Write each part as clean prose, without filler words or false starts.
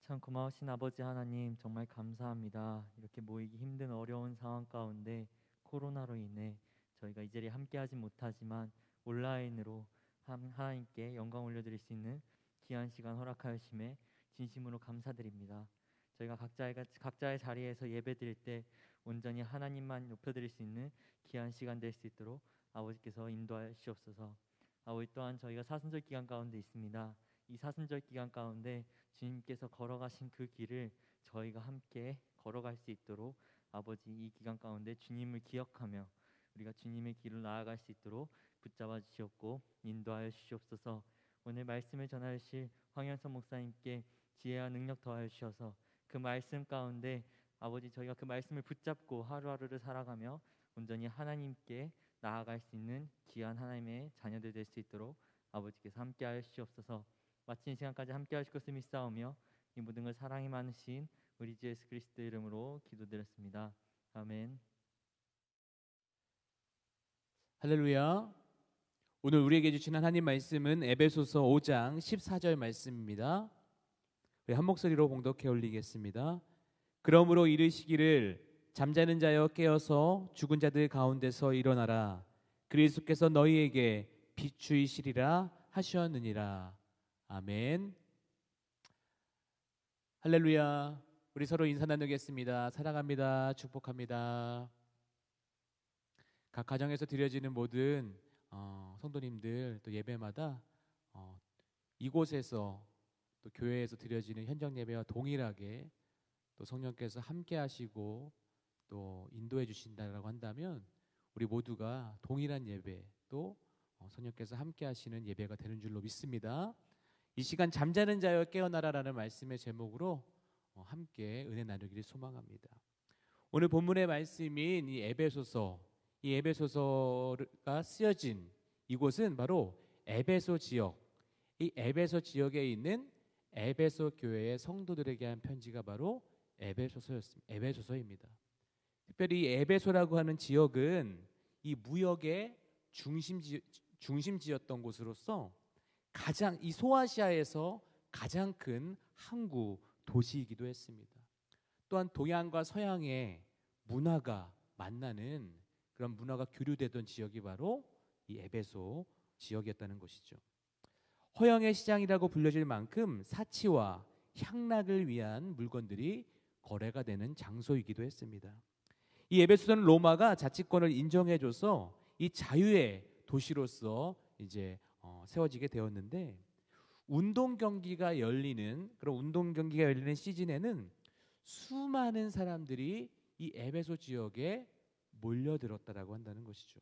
참 고마우신 아버지 하나님 정말 감사합니다. 이렇게 모이기 힘든 어려운 상황 가운데 코로나로 인해 저희가 이 자리에 함께하지 못하지만 온라인으로 하나님께 영광 올려드릴 수 있는 귀한 시간 허락하심에 진심으로 감사드립니다. 저희가 각자의 자리에서 예배드릴 때 온전히 하나님만 높여드릴 수 있는 귀한 시간 될 수 있도록 아버지께서 인도하시옵소서. 아버지 또한 저희가 사순절 기간 가운데 있습니다. 이 사순절 기간 가운데 주님께서 걸어가신 그 길을 저희가 함께 걸어갈 수 있도록 아버지 이 기간 가운데 주님을 기억하며 우리가 주님의 길을 나아갈 수 있도록 붙잡아 주시옵고 인도하여 주시옵소서. 오늘 말씀을 전하여 주실 황현선 목사님께 지혜와 능력 더하여 주셔서 그 말씀 가운데 아버지 저희가 그 말씀을 붙잡고 하루하루를 살아가며 온전히 하나님께 나아갈 수 있는 귀한 하나님의 자녀들 될 수 있도록 아버지께서 함께하여 주시옵소서. 마친 시간까지 함께 하실 것을 믿사오며 이 모든 걸 사랑이 많으신 우리 주 예수 그리스도 이름으로 기도드렸습니다. 아멘. 할렐루야. 오늘 우리에게 주신 하나님 말씀은 에베소서 5장 14절 말씀입니다. 우리 한 목소리로 봉독해 올리겠습니다. 그러므로 이르시기를 잠자는 자여 깨어서 죽은 자들 가운데서 일어나라. 그리스도께서 너희에게 비추이시리라 하셨느니라. 아멘. 할렐루야. 우리 서로 인사 나누겠습니다. 사랑합니다. 축복합니다. 각 가정에서 드려지는 모든 성도님들 또 예배마다 이곳에서 또 교회에서 드려지는 현장 예배와 동일하게 또 성령께서 함께 하시고 또 인도해 주신다라고 한다면 우리 모두가 동일한 예배 또 성령께서 함께 하시는 예배가 되는 줄로 믿습니다. 이 시간 잠자는 자여 깨어나라라는 말씀의 제목으로 함께 은혜 나누기를 소망합니다. 오늘 본문의 말씀인 이 에베소서가 쓰여진 이곳은 바로 에베소 지역, 이 에베소 지역에 있는 에베소 교회의 성도들에게 한 편지가 바로 에베소서입니다. 특별히 이 에베소라고 하는 지역은 이 무역의 중심지였던 곳으로서 이 소아시아에서 가장 큰 항구 도시이기도 했습니다. 또한 동양과 서양의 문화가 만나는 그런 문화가 교류되던 지역이 바로 이 에베소 지역이었다는 것이죠. 허영의 시장이라고 불려질 만큼 사치와 향락을 위한 물건들이 거래가 되는 장소이기도 했습니다. 이 에베소는 로마가 자치권을 인정해줘서 이 자유의 도시로서 이제 세워지게 되었는데 운동 경기가 열리는 시즌에는 수많은 사람들이 이 에베소 지역에 몰려들었다라고 한다는 것이죠.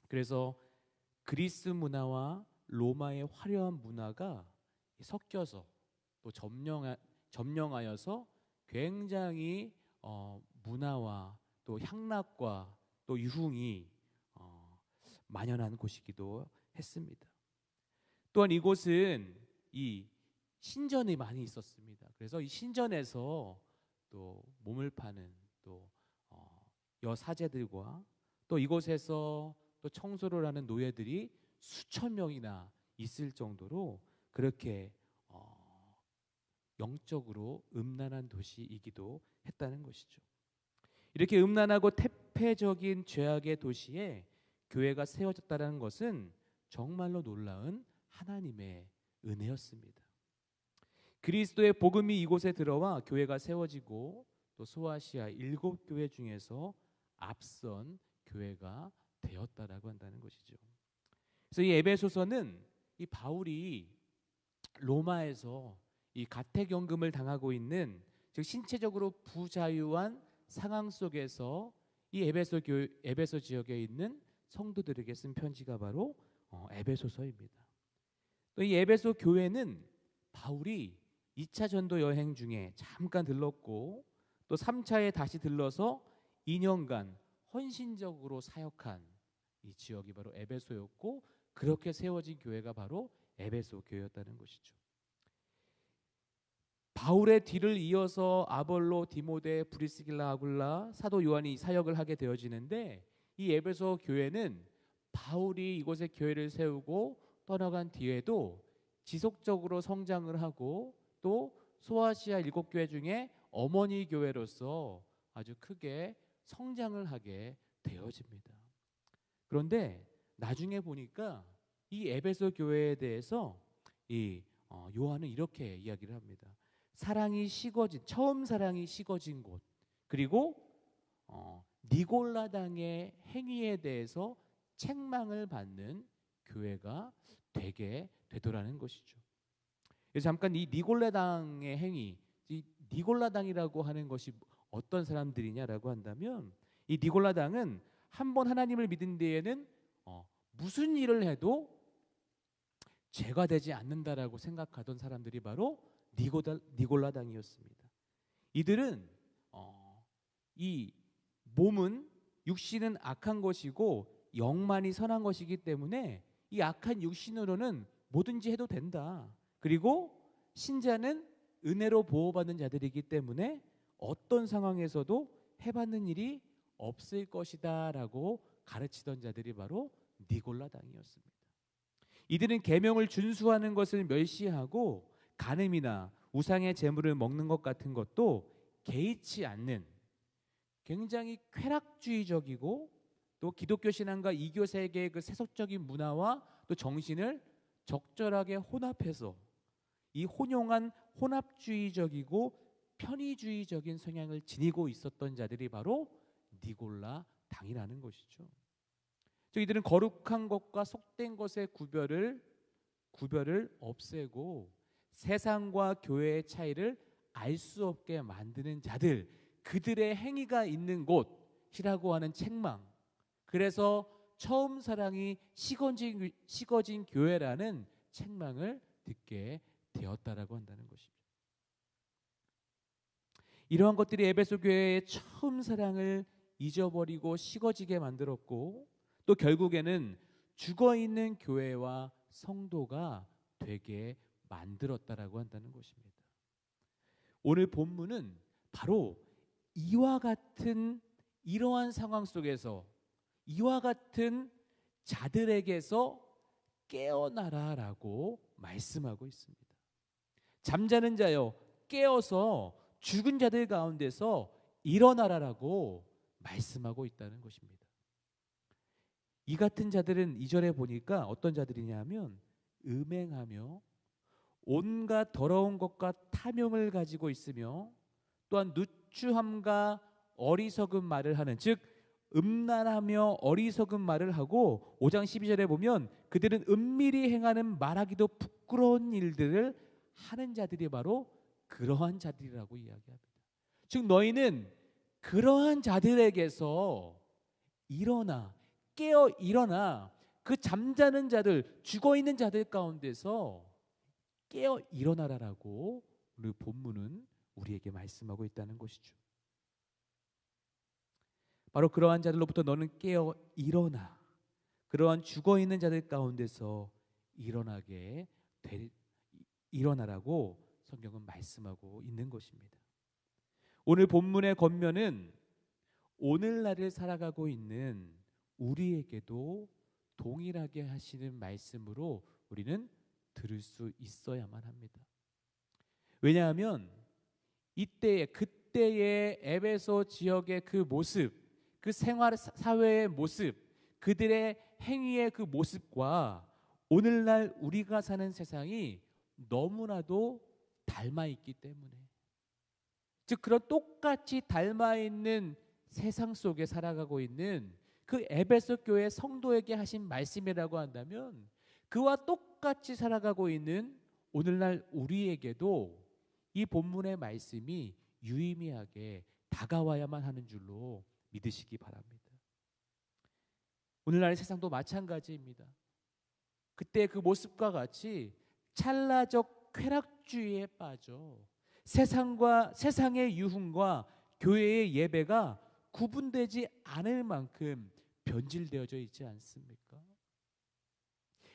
그래서 그리스 문화와 로마의 화려한 문화가 섞여서 또 점령하여서 굉장히 문화와 또 향락과 또 유흥이 만연한 곳이기도 했습니다. 또한 이곳은 이 신전이 많이 있었습니다. 그래서 이 신전에서 또 몸을 파는 또 여사제들과 또 이곳에서 또 청소를 하는 노예들이 수천 명이나 있을 정도로 그렇게 영적으로 음란한 도시이기도 했다는 것이죠. 이렇게 음란하고 태폐적인 죄악의 도시에 교회가 세워졌다는 것은 정말로 놀라운 하나님의 은혜였습니다. 그리스도의 복음이 이곳에 들어와 교회가 세워지고 또 소아시아 7교회 중에서 앞선 교회가 되었다라고 한다는 것이죠. 그래서 이 에베소서는 이 바울이 로마에서 이 가택연금을 당하고 있는 즉 신체적으로 부자유한 상황 속에서 이 에베소 지역에 있는 성도들에게 쓴 편지가 바로 에베소서입니다. 또 이 에베소 교회는 바울이 2차 전도 여행 중에 잠깐 들렀고 또 3차에 다시 들러서 2년간 헌신적으로 사역한 이 지역이 바로 에베소였고 그렇게 세워진 교회가 바로 에베소 교회였다는 것이죠. 바울의 뒤를 이어서 아볼로, 디모데, 브리스길라, 아굴라, 사도 요한이 사역을 하게 되어지는데 이 에베소 교회는 바울이 이곳에 교회를 세우고 떠나간 뒤에도 지속적으로 성장을 하고 또 소아시아 7교회 중에 어머니 교회로서 아주 크게 성장을 하게 되어집니다. 그런데 나중에 보니까 이 에베소 교회에 대해서 이 요한은 이렇게 이야기를 합니다. 처음 사랑이 식어진 곳, 그리고 니골라당의 행위에 대해서 책망을 받는 교회가 되게 되더라는 것이죠. 그래서 잠깐 이 니골라당의 행위, 이 니골라당이라고 하는 것이 어떤 사람들이냐라고 한다면, 이 니골라당은 한번 하나님을 믿은 뒤에는 무슨 일을 해도 죄가 되지 않는다라고 생각하던 사람들이 바로 니골라당이었습니다. 이들은 이 몸은, 육신은 악한 것이고 영만이 선한 것이기 때문에 이 악한 육신으로는 뭐든지 해도 된다. 그리고 신자는 은혜로 보호받는 자들이기 때문에 어떤 상황에서도 해받는 일이 없을 것이다 라고 가르치던 자들이 바로 니골라당이었습니다. 이들은 계명을 준수하는 것을 멸시하고 간음이나 우상의 제물을 먹는 것 같은 것도 개의치 않는 굉장히 쾌락주의적이고 또 기독교 신앙과 이교 세계의 그 세속적인 문화와 또 정신을 적절하게 혼합해서 이 혼용한 혼합주의적이고 편의주의적인 성향을 지니고 있었던 자들이 바로 니골라 당이라는 것이죠. 즉 이들은 거룩한 것과 속된 것의 구별을 없애고 세상과 교회의 차이를 알 수 없게 만드는 자들, 그들의 행위가 있는 곳이라고 하는 책망. 그래서 처음 사랑이 식어진 교회라는 책망을 듣게 되었다라고 한다는 것입니다. 이러한 것들이 에베소 교회의 처음 사랑을 잊어버리고 식어지게 만들었고, 또 결국에는 죽어있는 교회와 성도가 되게 만들었다라고 한다는 것입니다. 오늘 본문은 바로 이와 같은 이러한 상황 속에서 이와 같은 자들에게서 깨어나라라고 말씀하고 있습니다. 잠자는 자여 깨어서 죽은 자들 가운데서 일어나라라고 말씀하고 있다는 것입니다. 이 같은 자들은 2절에 보니까 어떤 자들이냐면 음행하며 온갖 더러운 것과 탐욕을 가지고 있으며 또한 누추함과 어리석은 말을 하는, 즉 음란하며 어리석은 말을 하고 5장 12절에 보면 그들은 은밀히 행하는 말하기도 부끄러운 일들을 하는 자들이 바로 그러한 자들이라고 이야기합니다. 즉 너희는 그러한 자들에게서 깨어 일어나 그 잠자는 자들, 죽어있는 자들 가운데서 깨어 일어나라라고 오늘 본문은 우리에게 말씀하고 있다는 것이죠. 바로 그러한 자들로부터 너는 깨어 일어나, 그러한 죽어있는 자들 가운데서 일어나라고 성경은 말씀하고 있는 것입니다. 오늘 본문의 권면은 오늘날을 살아가고 있는 우리에게도 동일하게 하시는 말씀으로 우리는 들을 수 있어야만 합니다. 왜냐하면 그때의 에베소 지역의 그 모습, 그 생활 사회의 모습, 그들의 행위의 그 모습과 오늘날 우리가 사는 세상이 너무나도 닮아 있기 때문에, 즉 그런 똑같이 닮아 있는 세상 속에 살아가고 있는 그 에베소 교회 성도에게 하신 말씀이라고 한다면, 그와 똑같이 살아가고 있는 오늘날 우리에게도 이 본문의 말씀이 유의미하게 다가와야만 하는 줄로 믿으시기 바랍니다. 오늘날의 세상도 마찬가지입니다. 그때 그 모습과 같이 찰나적 쾌락주의에 빠져 세상의 유흥과 교회의 예배가 구분되지 않을 만큼 변질되어져 있지 않습니까?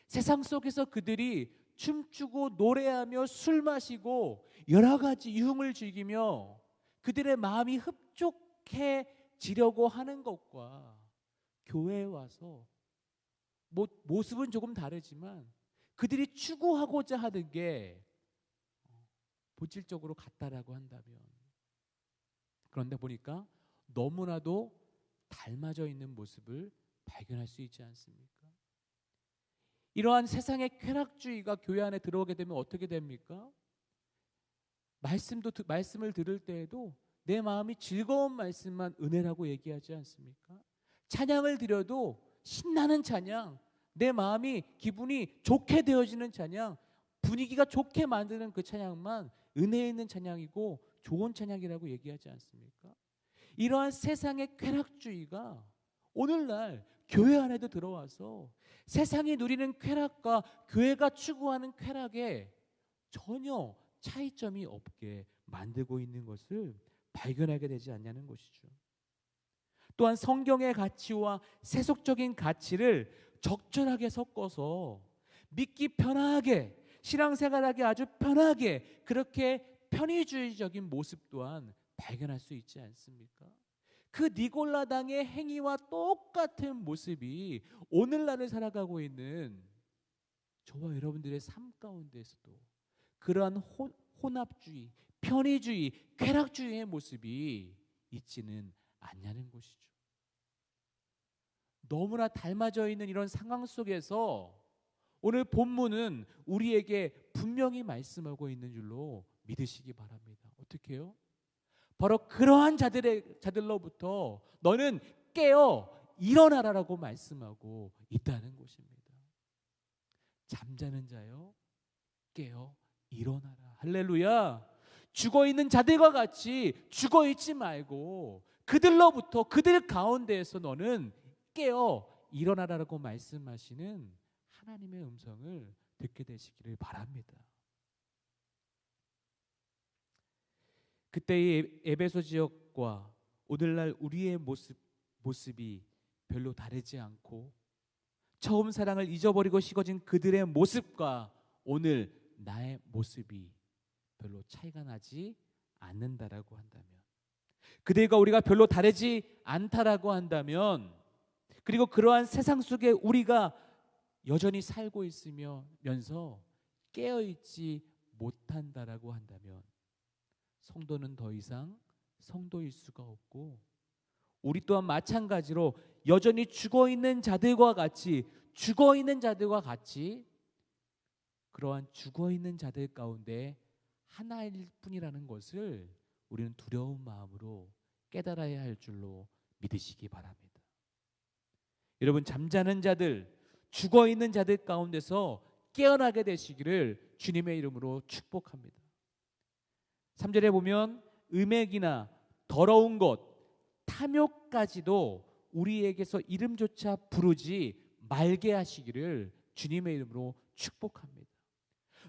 세상 속에서 그들이 춤추고 노래하며 술 마시고 여러 가지 유흥을 즐기며 그들의 마음이 흡족해지려고 하는 것과 교회에 와서 모습은 조금 다르지만 그들이 추구하고자 하는 게 본질적으로 같다라고 한다면, 그런데 보니까 너무나도 닮아져 있는 모습을 발견할 수 있지 않습니까? 이러한 세상의 쾌락주의가 교회 안에 들어오게 되면 어떻게 됩니까? 말씀을 들을 때에도 내 마음이 즐거운 말씀만 은혜라고 얘기하지 않습니까? 찬양을 드려도 신나는 찬양, 내 마음이 기분이 좋게 되어지는 찬양, 분위기가 좋게 만드는 그 찬양만 은혜 있는 찬양이고 좋은 찬양이라고 얘기하지 않습니까? 이러한 세상의 쾌락주의가 오늘날 교회 안에도 들어와서 세상이 누리는 쾌락과 교회가 추구하는 쾌락에 전혀 차이점이 없게 만들고 있는 것을 발견하게 되지 않냐는 것이죠. 또한 성경의 가치와 세속적인 가치를 적절하게 섞어서 믿기 편하게, 신앙생활하기 아주 편하게, 그렇게 편의주의적인 모습 또한 발견할 수 있지 않습니까? 그 니골라당의 행위와 똑같은 모습이 오늘날을 살아가고 있는 저와 여러분들의 삶 가운데에서도 그러한 혼합주의, 편의주의, 쾌락주의의 모습이 있지는 않냐는 것이죠. 너무나 닮아져 있는 이런 상황 속에서 오늘 본문은 우리에게 분명히 말씀하고 있는 줄로 믿으시기 바랍니다. 어떻게 해요? 바로 그러한 자들로부터 너는 깨어 일어나라라고 말씀하고 있다는 것입니다. 잠자는 자여 깨어 일어나라. 할렐루야. 죽어있는 자들과 같이 죽어있지 말고 그들로부터, 그들 가운데에서 너는 깨어 일어나라라고 말씀하시는 하나님의 음성을 듣게 되시기를 바랍니다. 그때의 에베소 지역과 오늘날 우리의 모습이 별로 다르지 않고 처음 사랑을 잊어버리고 식어진 그들의 모습과 오늘 나의 모습이 별로 차이가 나지 않는다라고 한다면, 그들과 우리가 별로 다르지 않다라고 한다면, 그리고 그러한 세상 속에 우리가 여전히 살고 있으면서 깨어있지 못한다라고 한다면 성도는 더 이상 성도일 수가 없고, 우리 또한 마찬가지로 여전히 죽어있는 자들과 같이 그러한 죽어있는 자들 가운데 하나일 뿐이라는 것을 우리는 두려운 마음으로 깨달아야 할 줄로 믿으시기 바랍니다. 여러분, 잠자는 자들, 죽어있는 자들 가운데서 깨어나게 되시기를 주님의 이름으로 축복합니다. 3절에 보면 음행이나 더러운 것, 탐욕까지도 우리에게서 이름조차 부르지 말게 하시기를 주님의 이름으로 축복합니다.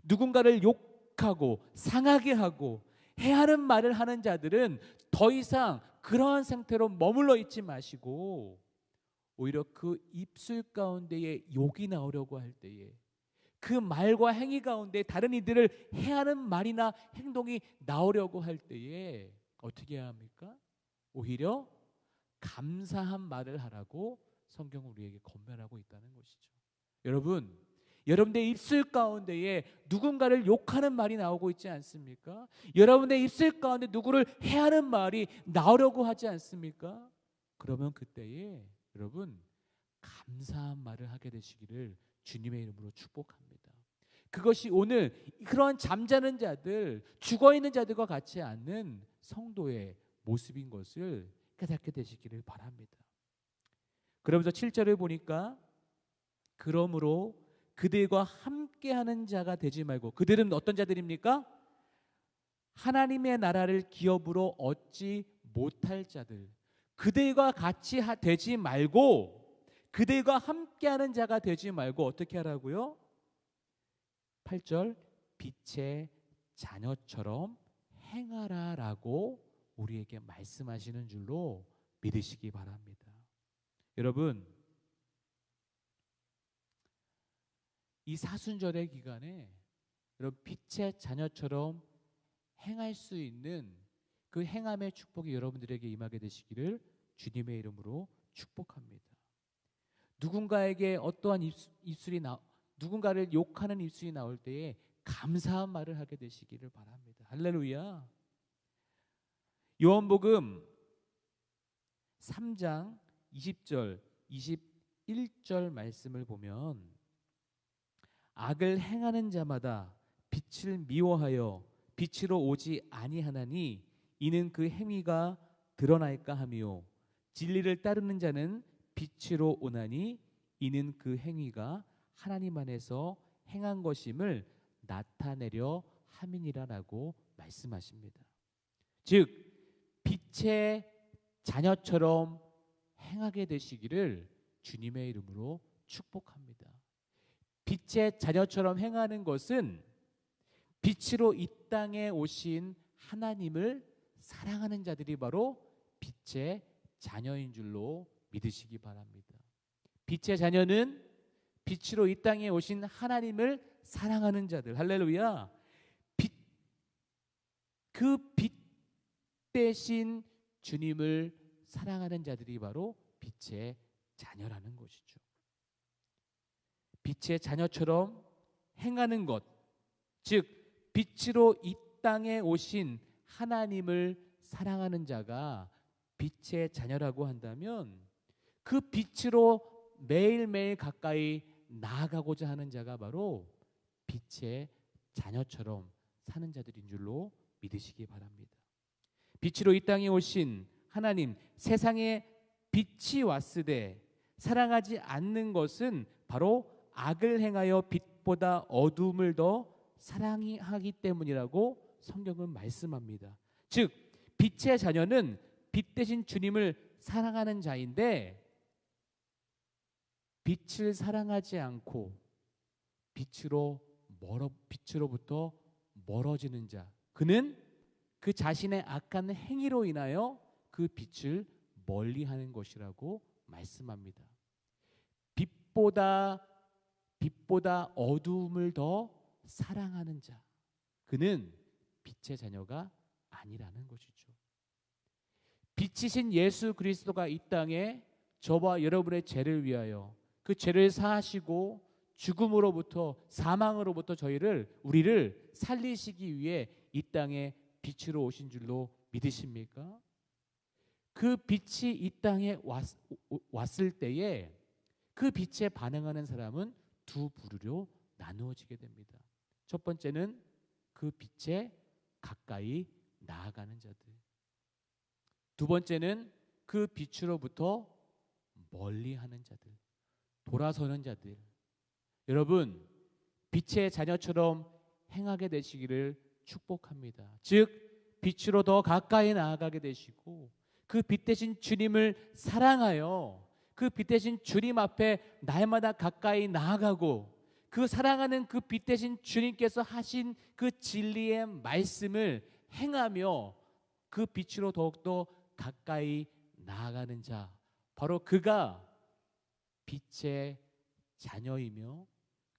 누군가를 욕하고 상하게 하고 해하는 말을 하는 자들은 더 이상 그러한 상태로 머물러 있지 마시고 오히려 그 입술 가운데에 욕이 나오려고 할 때에, 그 말과 행위 가운데 다른 이들을 해하는 말이나 행동이 나오려고 할 때에 어떻게 해야 합니까? 오히려 감사한 말을 하라고 성경은 우리에게 권면하고 있다는 것이죠. 여러분, 여러분의 입술 가운데에 누군가를 욕하는 말이 나오고 있지 않습니까? 여러분의 입술 가운데 누구를 해하는 말이 나오려고 하지 않습니까? 그러면 그때에 여러분 감사한 말을 하게 되시기를 주님의 이름으로 축복합니다. 그것이 오늘 그러한 잠자는 자들, 죽어있는 자들과 같지 않는 성도의 모습인 것을 깨닫게 되시기를 바랍니다. 그러면서 7절을 보니까 그러므로 그들과 함께하는 자가 되지 말고, 그들은 어떤 자들입니까? 하나님의 나라를 기업으로 얻지 못할 자들, 그들과 같이 되지 말고, 그들과 함께하는 자가 되지 말고 어떻게 하라고요? 8절 빛의 자녀처럼 행하라라고 우리에게 말씀하시는 줄로 믿으시기 바랍니다. 여러분, 이 사순절의 기간에 여러분 빛의 자녀처럼 행할 수 있는 그 행함의 축복이 여러분들에게 임하게 되시기를 주님의 이름으로 축복합니다. 누군가에게 어떠한 누군가를 욕하는 입술이 나올 때에 감사한 말을 하게 되시기를 바랍니다. 할렐루야. 요한복음 3장 20절 21절 말씀을 보면 악을 행하는 자마다 빛을 미워하여 빛으로 오지 아니하나니 이는 그 행위가 드러날까 하며 진리를 따르는 자는 빛으로 오나니 이는 그 행위가 하나님 안에서 행한 것임을 나타내려 함이니라라고 말씀하십니다. 즉 빛의 자녀처럼 행하게 되시기를 주님의 이름으로 축복합니다. 빛의 자녀처럼 행하는 것은 빛으로 이 땅에 오신 하나님을 사랑하는 자들이 바로 빛의 자녀인 줄로 믿으시기 바랍니다. 빛의 자녀는 빛으로 이 땅에 오신 하나님을 사랑하는 자들. 할렐루야. 그 빛 대신 주님을 사랑하는 자들이 바로 빛의 자녀라는 것이죠. 빛의 자녀처럼 행하는 것, 즉 빛으로 이 땅에 오신 하나님을 사랑하는 자가 빛의 자녀라고 한다면 그 빛으로 매일매일 가까이 나아가고자 하는 자가 바로 빛의 자녀처럼 사는 자들인 줄로 믿으시기 바랍니다. 빛으로 이 땅에 오신 하나님, 세상에 빛이 왔으되 사랑하지 않는 것은 바로 악을 행하여 빛보다 어둠을 더 사랑하기 때문이라고 성경은 말씀합니다. 즉 빛의 자녀는 빛 대신 주님을 사랑하는 자인데 빛을 사랑하지 않고 빛으로부터 멀어지는 자, 그는 그 자신의 악한 행위로 인하여 그 빛을 멀리하는 것이라고 말씀합니다. 빛보다 어두움을 더 사랑하는 자, 그는 빛의 자녀가 아니라는 것이죠. 빛이신 예수 그리스도가 이 땅에 저와 여러분의 죄를 위하여 그 죄를 사하시고 죽음으로부터 사망으로부터 우리를 살리시기 위해 이 땅에 빛으로 오신 줄로 믿으십니까? 그 빛이 이 땅에 왔을 때에 그 빛에 반응하는 사람은 두 부류로 나누어지게 됩니다. 첫 번째는 그 빛에 가까이 나아가는 자들. 두 번째는 그 빛으로부터 멀리하는 자들, 돌아서는 자들. 여러분, 빛의 자녀처럼 행하게 되시기를 축복합니다. 즉 빛으로 더 가까이 나아가게 되시고 그 빛 대신 주님을 사랑하여 그 빛 대신 주님 앞에 날마다 가까이 나아가고 그 사랑하는 그 빛 대신 주님께서 하신 그 진리의 말씀을 행하며 그 빛으로 더욱더 가까이 나아가는 자, 바로 그가 빛의 자녀이며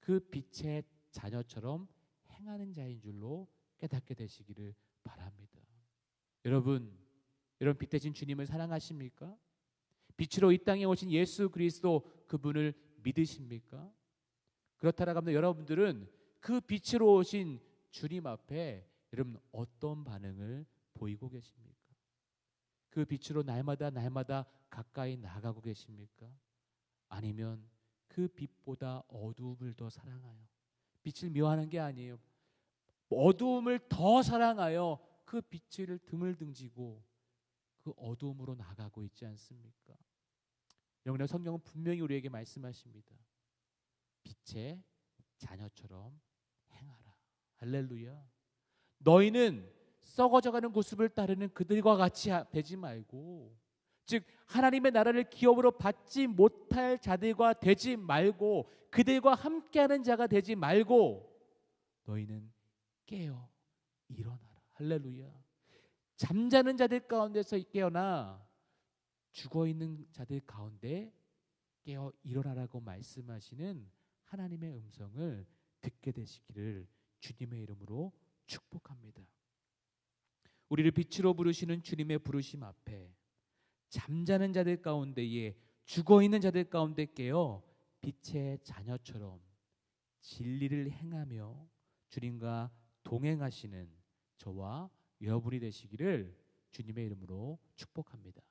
그 빛의 자녀처럼 행하는 자인 줄로 깨닫게 되시기를 바랍니다. 여러분 빛 대신 주님을 사랑하십니까? 빛으로 이 땅에 오신 예수 그리스도 그분을 믿으십니까? 그렇다라고 하면 여러분들은 그 빛으로 오신 주님 앞에 여러분 어떤 반응을 보이고 계십니까? 그 빛으로 날마다 가까이 나가고 계십니까? 아니면 그 빛보다 어두움을 더 사랑하여, 빛을 미워하는 게 아니에요, 어두움을 더 사랑하여 그 빛을 드물등지고 그 어두움으로 나가고 있지 않습니까? 영원의 성경은 분명히 우리에게 말씀하십니다. 빛의 자녀처럼 행하라. 할렐루야. 너희는 썩어져가는 모습을 따르는 그들과 같이 되지 말고, 즉 하나님의 나라를 기업으로 받지 못할 자들과 되지 말고, 그들과 함께하는 자가 되지 말고 너희는 깨어 일어나라. 할렐루야. 잠자는 자들 가운데서 깨어나 죽어있는 자들 가운데 깨어 일어나라고 말씀하시는 하나님의 음성을 듣게 되시기를 주님의 이름으로 축복합니다. 우리를 빛으로 부르시는 주님의 부르심 앞에 잠자는 자들 가운데에, 죽어있는 자들 가운데 깨어 빛의 자녀처럼 진리를 행하며 주님과 동행하시는 저와 여러분이 되시기를 주님의 이름으로 축복합니다.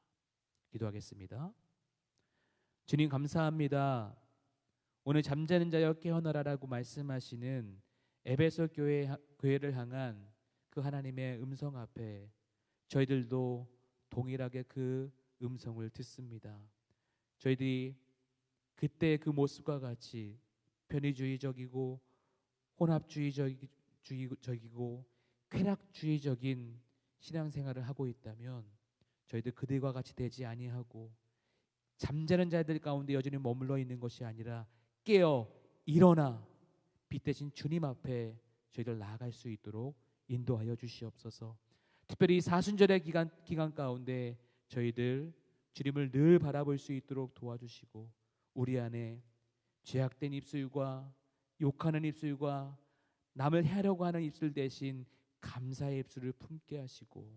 기도하겠습니다. 주님 감사합니다. 오늘 잠자는 자여 깨어나라라고 말씀하시는 에베소 교회를 향한 그 하나님의 음성 앞에 저희들도 동일하게 그 음성을 듣습니다. 저희들이 그때 그 모습과 같이 편의주의적이고 혼합주의적이고 쾌락주의적인 신앙생활을 하고 있다면 저희들 그들과 같이 되지 아니하고 잠자는 자들 가운데 여전히 머물러 있는 것이 아니라 깨어 일어나 빛 대신 주님 앞에 저희들 나아갈 수 있도록 인도하여 주시옵소서. 특별히 이 사순절의 기간 가운데 저희들 주님을 늘 바라볼 수 있도록 도와주시고 우리 안에 죄악된 입술과 욕하는 입술과 남을 해하려고 하는 입술 대신 감사의 입술을 품게 하시고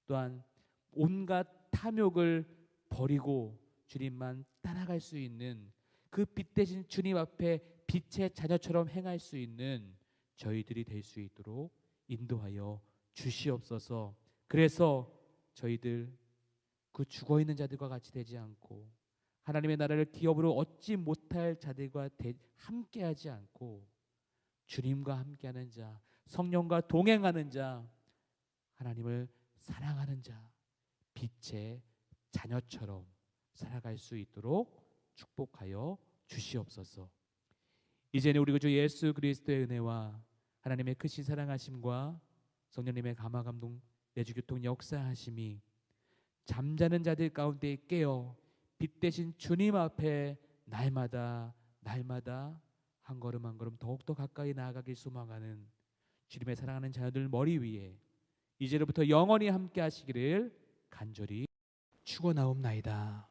또한 온갖 탐욕을 버리고 주님만 따라갈 수 있는 그 빛 대신 주님 앞에 빛의 자녀처럼 행할 수 있는 저희들이 될 수 있도록 인도하여 주시옵소서. 그래서 저희들 그 죽어있는 자들과 같이 되지 않고 하나님의 나라를 기업으로 얻지 못할 자들과 함께하지 않고 주님과 함께하는 자, 성령과 동행하는 자, 하나님을 사랑하는 자, 빛의 자녀처럼 살아갈 수 있도록 축복하여 주시옵소서. 이제는 우리 주 예수 그리스도의 은혜와 하나님의 크신 사랑하심과 성령님의 감화감동 내주교통 역사하심이 잠자는 자들 가운데 깨어 빛 대신 주님 앞에 날마다 한 걸음 한 걸음 더욱더 가까이 나아가길 소망하는 주님의 사랑하는 자녀들 머리 위에 이제로부터 영원히 함께 하시기를 간절히 축원하옵나이다.